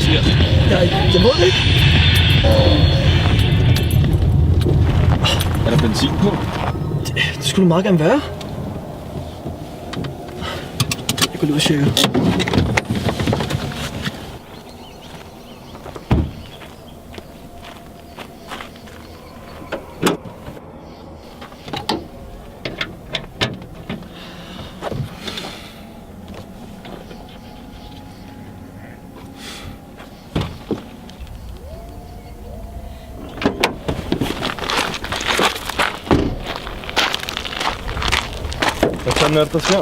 sker der? Jeg ved det ikke. Er der benzin på? Det skulle det meget gerne være. Jeg går lige ud og tjekker. Hvad fanden er det, der sker?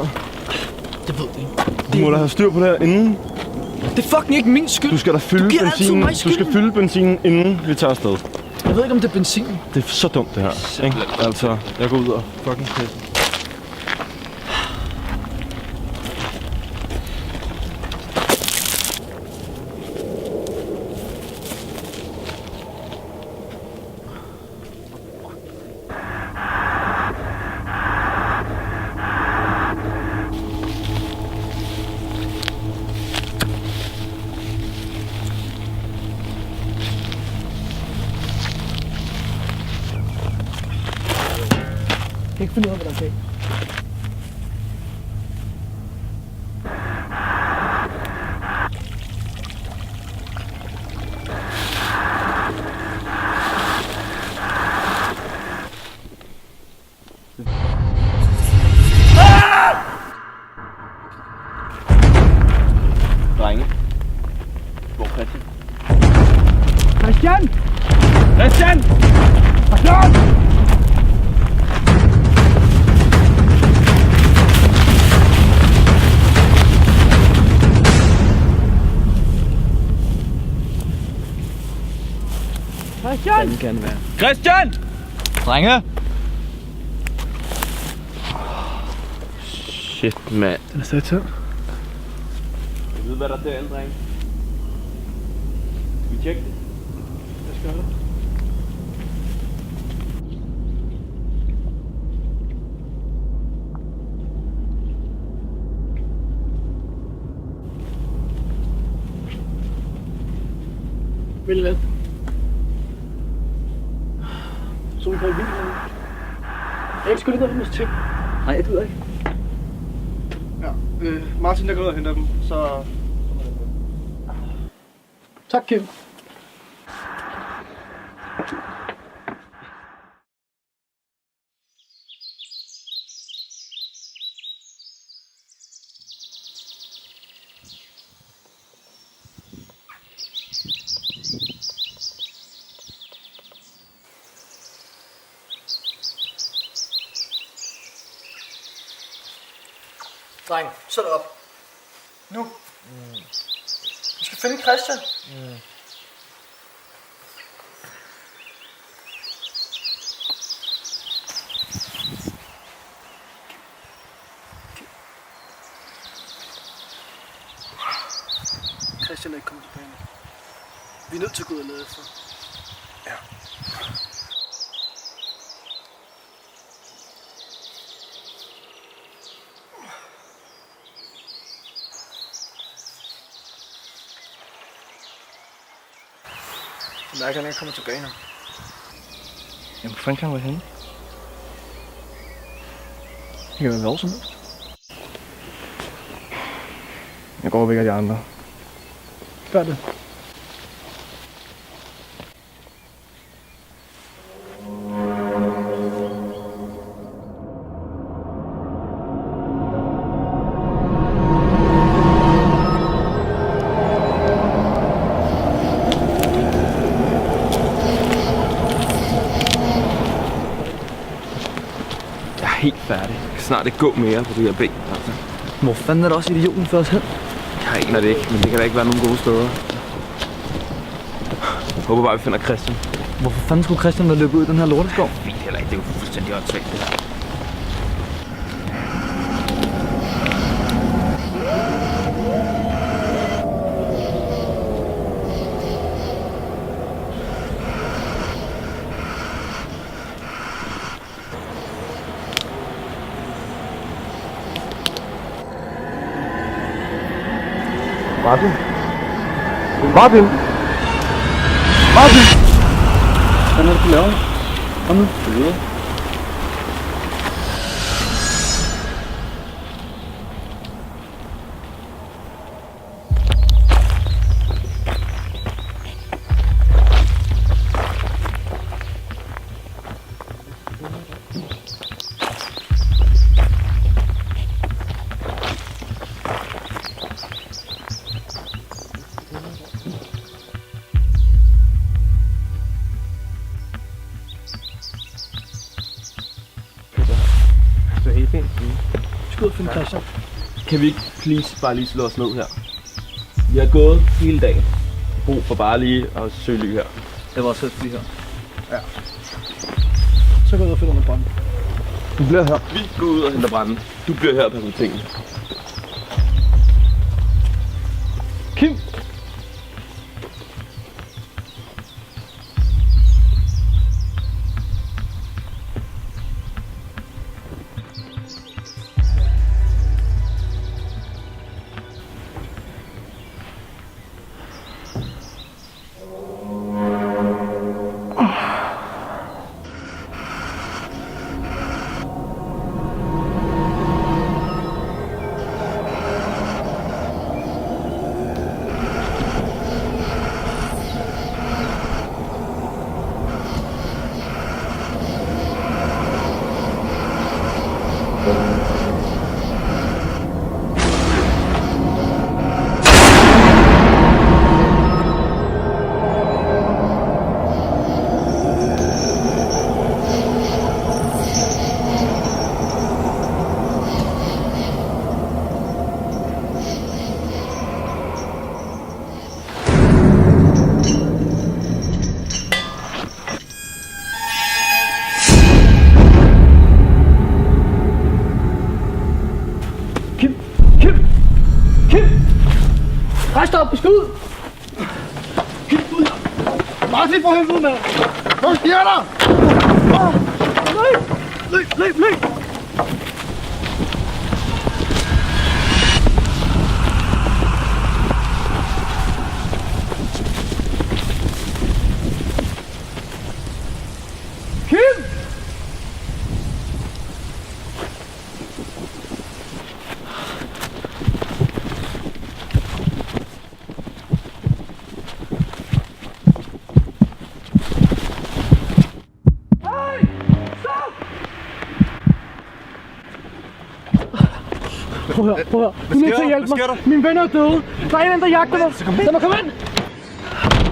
Jeg ved det ikke. Du må da have styr på det her inden. Det er fucking ikke min skyld. Du skal da fylde benzinen. Du skal fylde benzinen, inden vi tager afsted. Jeg ved ikke, om det er benzin. Det er så dumt, det her. Ikke? Altså, jeg går ud og fucking pisse. Jeg kan ikke finde ud af, hvad der er galt. Drenge. Hvor er Christian? Christian! Christian! Christian! Christian! Det kan være. Christian! Drenge! Shit, mand. Den er sat til. Jeg ved, hvad der er derinde, drenge. Skal vi tjekke det? Jeg skal gøre det. Vil lidt. Så vi kan i bilen. Jeg skal lige gå ind og tjekke. Nej, jeg gider ikke. Ja, Martin, der går ud og henter dem, så... Tak, Kim. Dreng, sæt op. Nu. Vi skal finde Christian. Christian er ikke kommet tilbage nu. Vi er nødt til at gå ud og lede efter. Ja. Jeg mærker, at han ikke kommer tilbage nu. Jamen, hvor fanden kan han være henne? Det kan være hvad som helst. Jeg går væk af de andre. Gør det. Helt færdig. Jeg kan snart ikke gå mere på de her ben. Altså. Hvor fanden er der også idioten for os hen? Jeg aner det ikke, men det kan da ikke være nogen gode steder. Jeg håber bare, vi finder Christian. Hvorfor fanden skulle Christian være løbet ud i den her lorteskov? Jeg ved heller ikke, det er jo fuldstændig åndssvagt det her. Martin? Martin! Martin! Hvad er det, du laver? Kom nu. Det er helt fint. Vi skal ud og finde Christian. Kan vi ikke please bare lige slå os ned her? Vi har gået hele dagen. Brug for bare lige at søge ly her. Det var også lige her. Ja. Så går jeg ud og finder noget brænde. Du bliver her. Vi går ud og henter brænde. Du bliver her på tingene. Kim! Rejs dig op, vi skal ud! Kim, ud her! Martin, for helvede, mand! Hvad sker der? Løb! Kim! Prøv at høre. Du er nødt til at hjælpe mig. Mine venner er døde. Der er en, der jagter mig. Lad mig komme ind.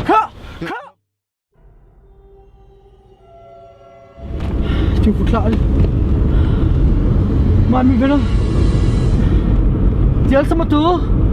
Kør! Det er uforklarligt. Mig og mine venner. De er alle sammen døde.